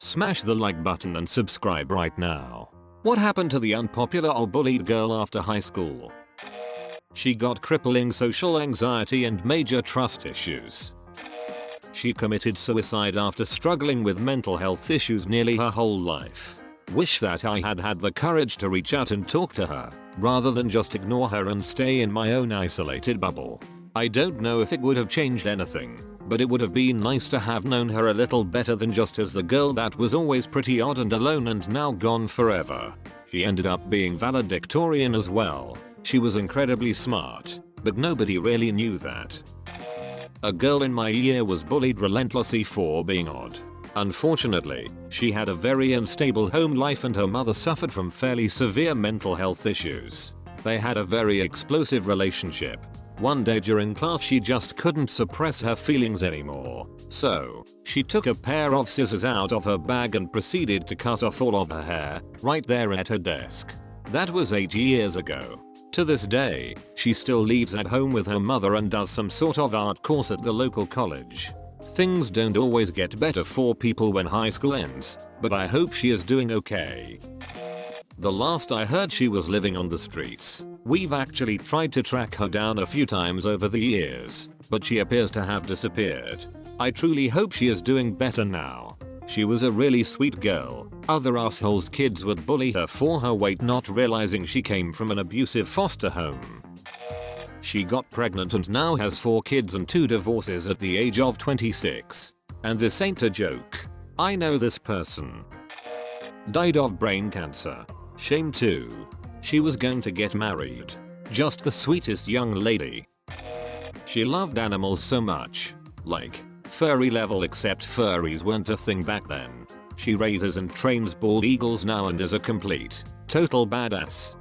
Smash the like button and subscribe right now. What happened to the unpopular or bullied girl after high school? She got crippling social anxiety and major trust issues. She committed suicide after struggling with mental health issues nearly her whole life. Wish that I had had the courage to reach out and talk to her, rather than just ignore her and stay in my own isolated bubble. I don't know if it would have changed anything, but it would have been nice to have known her a little better than just as the girl that was always pretty odd and alone and now gone forever. She ended up being valedictorian as well. She was incredibly smart, but nobody really knew that. A girl in my year was bullied relentlessly for being odd. Unfortunately, she had a very unstable home life and her mother suffered from fairly severe mental health issues. They had a very explosive relationship. One day during class she just couldn't suppress her feelings anymore. So, she took a pair of scissors out of her bag and proceeded to cut off all of her hair, right there at her desk. That was 8 years ago. To this day, she still lives at home with her mother and does some sort of art course at the local college. Things don't always get better for people when high school ends, but I hope she is doing okay. The last I heard she was living on the streets. We've actually tried to track her down a few times over the years, but she appears to have disappeared. I truly hope she is doing better now. She was a really sweet girl. Other assholes kids would bully her for her weight, not realizing she came from an abusive foster home. She got pregnant and now has 4 kids and 2 divorces at the age of 26. And this ain't a joke. I know this person. Died of brain cancer. Shame too. She was going to get married. Just the sweetest young lady. She loved animals so much. Like, furry level, except furries weren't a thing back then. She raises and trains bald eagles now and is a complete, total badass.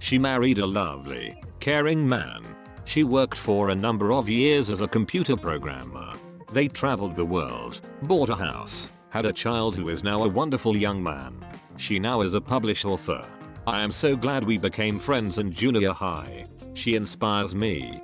She married a lovely, caring man. She worked for a number of years as a computer programmer. They traveled the world, bought a house, had a child who is now a wonderful young man. She now is a published author. I am so glad we became friends in junior high. She inspires me.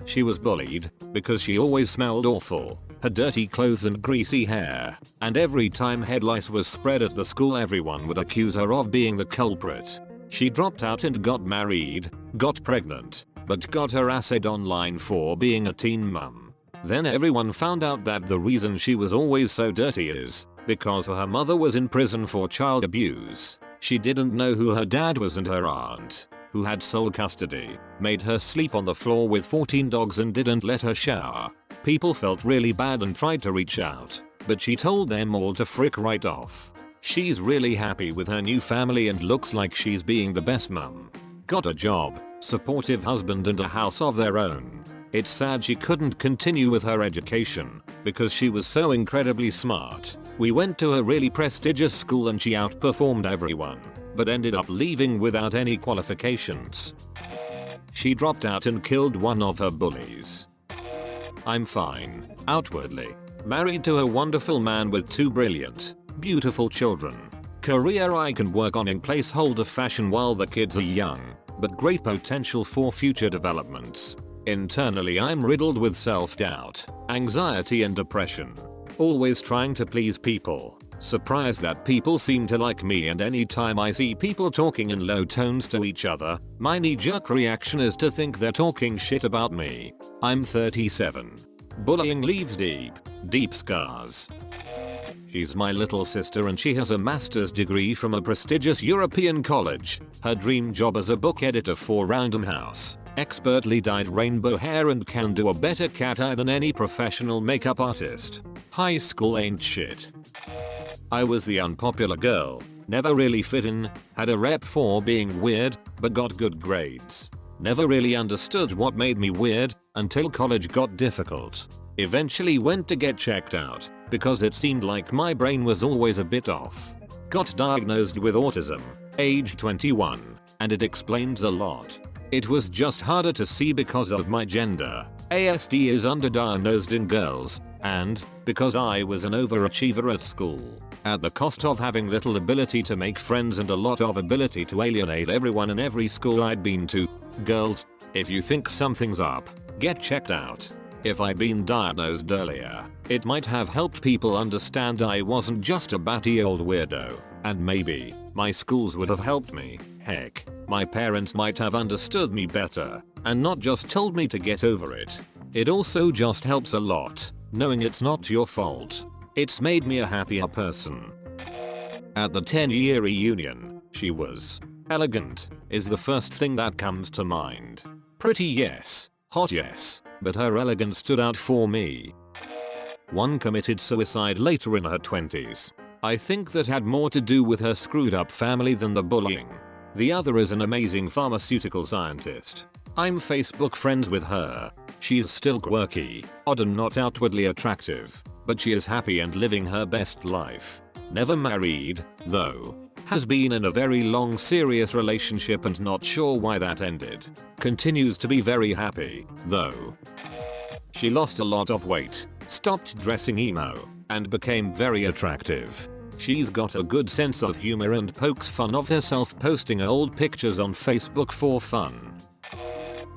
She was bullied because she always smelled awful, had dirty clothes and greasy hair, and every time head lice was spread at the school everyone would accuse her of being the culprit. She dropped out and got married, got pregnant, but got her acid online for being a teen mum. Then everyone found out that the reason she was always so dirty is because her mother was in prison for child abuse. She didn't know who her dad was and her aunt, who had sole custody, made her sleep on the floor with 14 dogs and didn't let her shower. People felt really bad and tried to reach out, but she told them all to frick right off. She's really happy with her new family and looks like she's being the best mum. Got a job, supportive husband and a house of their own. It's sad she couldn't continue with her education because she was so incredibly smart. We went to a really prestigious school and she outperformed everyone, but ended up leaving without any qualifications. She dropped out and killed one of her bullies. I'm fine, outwardly. Married to a wonderful man with 2 brilliant, beautiful children. Career I can work on in placeholder fashion while the kids are young, but great potential for future developments. Internally I'm riddled with self-doubt, anxiety and depression. Always trying to please people. Surprised that people seem to like me, and anytime I see people talking in low tones to each other, my knee-jerk reaction is to think they're talking shit about me. I'm 37. Bullying leaves deep scars. She's my little sister and she has a master's degree from a prestigious European college. Her dream job as a book editor for Random House. Expertly dyed rainbow hair and can do a better cat eye than any professional makeup artist. High school ain't shit. I was the unpopular girl, never really fit in, had a rep for being weird, but got good grades. Never really understood what made me weird until college got difficult. Eventually went to get checked out because it seemed like my brain was always a bit off. Got diagnosed with autism, age 21, and it explains a lot. It was just harder to see because of my gender. ASD is underdiagnosed in girls, and because I was an overachiever at school, at the cost of having little ability to make friends and a lot of ability to alienate everyone in every school I'd been to. Girls, if you think something's up, get checked out. If I'd been diagnosed earlier, it might have helped people understand I wasn't just a batty old weirdo, and maybe my schools would have helped me. Heck, my parents might have understood me better and not just told me to get over it. It also just helps a lot knowing it's not your fault. It's made me a happier person. At the 10-year reunion, she was elegant, is the first thing that comes to mind. Pretty yes, hot yes, but her elegance stood out for me. One committed suicide later in her 20s. I think that had more to do with her screwed up family than the bullying. The other is an amazing pharmaceutical scientist. I'm Facebook friends with her. She's still quirky, odd and not outwardly attractive, but she is happy and living her best life. Never married, though. Has been in a very long serious relationship and not sure why that ended. Continues to be very happy, though. She lost a lot of weight, stopped dressing emo, and became very attractive. She's got a good sense of humor and pokes fun of herself posting old pictures on Facebook for fun.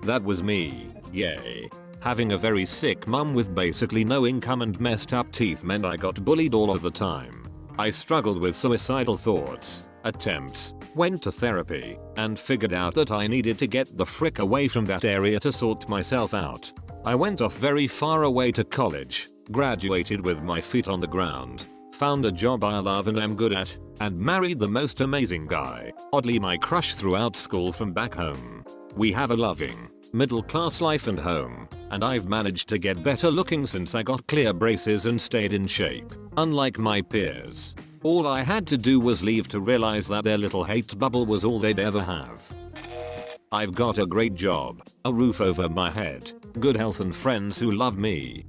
That was me, yay. Having a very sick mum with basically no income and messed up teeth meant I got bullied all of the time. I struggled with suicidal thoughts, attempts, went to therapy, and figured out that I needed to get the frick away from that area to sort myself out. I went off very far away to college, graduated with my feet on the ground, found a job I love and am good at, and married the most amazing guy, oddly my crush throughout school from back home. We have a loving, middle-class life and home, and I've managed to get better looking since I got clear braces and stayed in shape, unlike my peers. All I had to do was leave to realize that their little hate bubble was all they'd ever have. I've got a great job, a roof over my head, good health and friends who love me.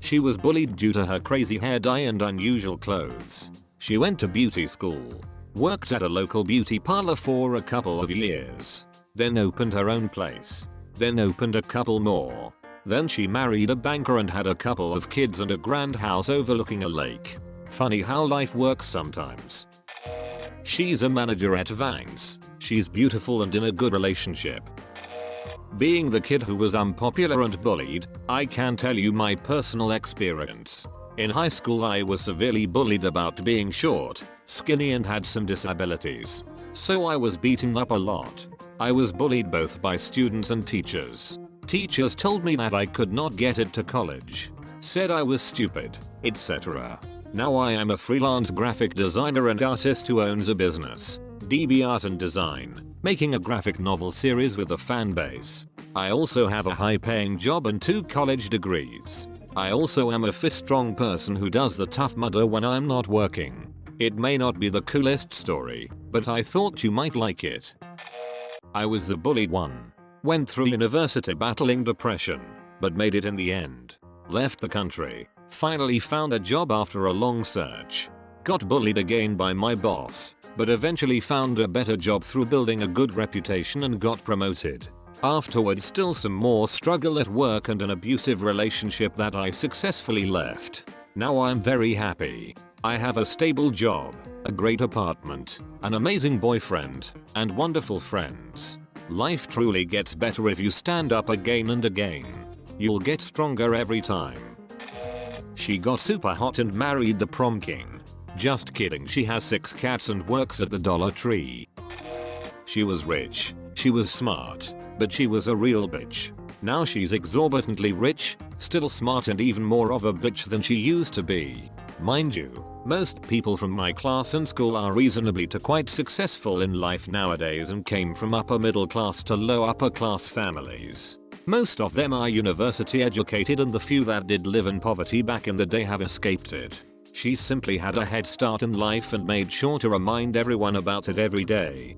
She was bullied due to her crazy hair dye and unusual clothes. She went to beauty school, worked at a local beauty parlor for a couple of years, then opened her own place, then opened a couple more. Then she married a banker and had a couple of kids and a grand house overlooking a lake. Funny how life works sometimes. She's a manager at Vines. She's beautiful and in a good relationship. Being the kid who was unpopular and bullied, I can tell you my personal experience. In high school I was severely bullied about being short, skinny and had some disabilities. So I was beaten up a lot. I was bullied both by students and teachers. Teachers told me that I could not get into college, said I was stupid, etc. Now I am a freelance graphic designer and artist who owns a business, DB Art and Design, making a graphic novel series with a fan base. I also have a high-paying job and 2 college degrees. I also am a fit, strong person who does the Tough Mudder when I'm not working. It may not be the coolest story, but I thought you might like it. I was the bullied one. Went through university battling depression, but made it in the end. Left the country. Finally found a job after a long search. Got bullied again by my boss, but eventually found a better job through building a good reputation and got promoted. Afterwards still some more struggle at work and an abusive relationship that I successfully left. Now I'm very happy. I have a stable job, a great apartment, an amazing boyfriend, and wonderful friends. Life truly gets better if you stand up again and again. You'll get stronger every time. She got super hot and married the prom king. Just kidding, she has 6 cats and works at the Dollar Tree. She was rich, she was smart, but she was a real bitch. Now she's exorbitantly rich, still smart and even more of a bitch than she used to be. Mind you, most people from my class and school are reasonably to quite successful in life nowadays and came from upper middle class to low upper class families. Most of them are university educated and the few that did live in poverty back in the day have escaped it. She simply had a head start in life and made sure to remind everyone about it every day.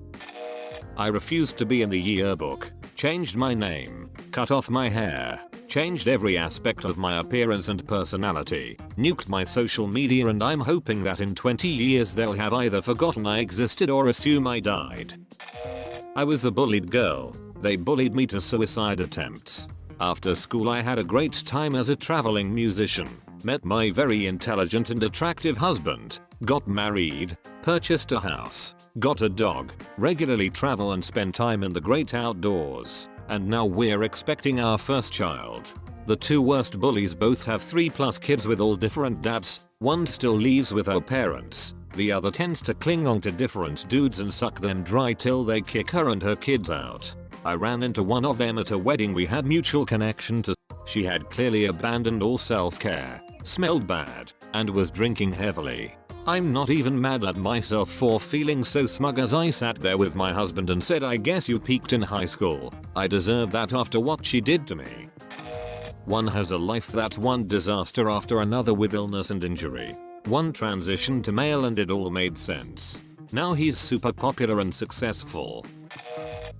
I refused to be in the yearbook, changed my name, cut off my hair, changed every aspect of my appearance and personality, nuked my social media, and I'm hoping that in 20 years they'll have either forgotten I existed or assume I died. I was a bullied girl. They bullied me to suicide attempts. After school I had a great time as a traveling musician, met my very intelligent and attractive husband, got married, purchased a house, got a dog, regularly travel and spend time in the great outdoors, and now we're expecting our first child. The two worst bullies both have 3+ kids with all different dads. One still lives with her parents. The other tends to cling on to different dudes and suck them dry till they kick her and her kids out. I ran into one of them at a wedding we had mutual connection to. She had clearly abandoned all self-care, smelled bad, and was drinking heavily. I'm not even mad at myself for feeling so smug as I sat there with my husband and said, I guess you peaked in high school. I deserve that after what she did to me. One has a life that's one disaster after another with illness and injury. One transitioned to male and it all made sense. Now he's super popular and successful.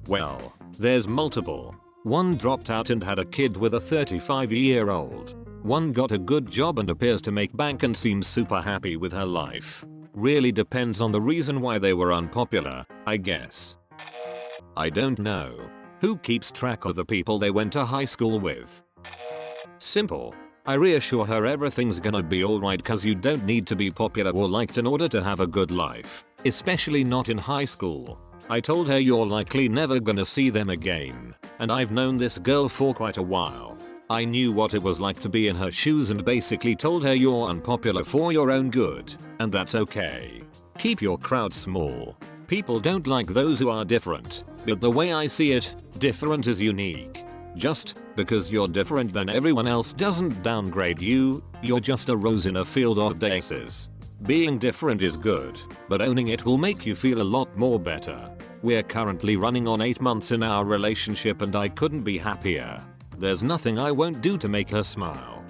Well, there's multiple. One dropped out and had a kid with a 35-year-old. One got a good job and appears to make bank and seems super happy with her life. Really depends on the reason why they were unpopular, I guess. I don't know. Who keeps track of the people they went to high school with? Simple. I reassure her everything's gonna be alright cause you don't need to be popular or liked in order to have a good life. Especially not in high school. I told her you're likely never gonna see them again. And I've known this girl for quite a while. I knew what it was like to be in her shoes and basically told her you're unpopular for your own good, and that's okay. Keep your crowd small. People don't like those who are different, but the way I see it, different is unique. Just because you're different than everyone else doesn't downgrade you, you're just a rose in a field of daisies. Being different is good, but owning it will make you feel a lot more better. We're currently running on 8 months in our relationship and I couldn't be happier. There's nothing I won't do to make her smile.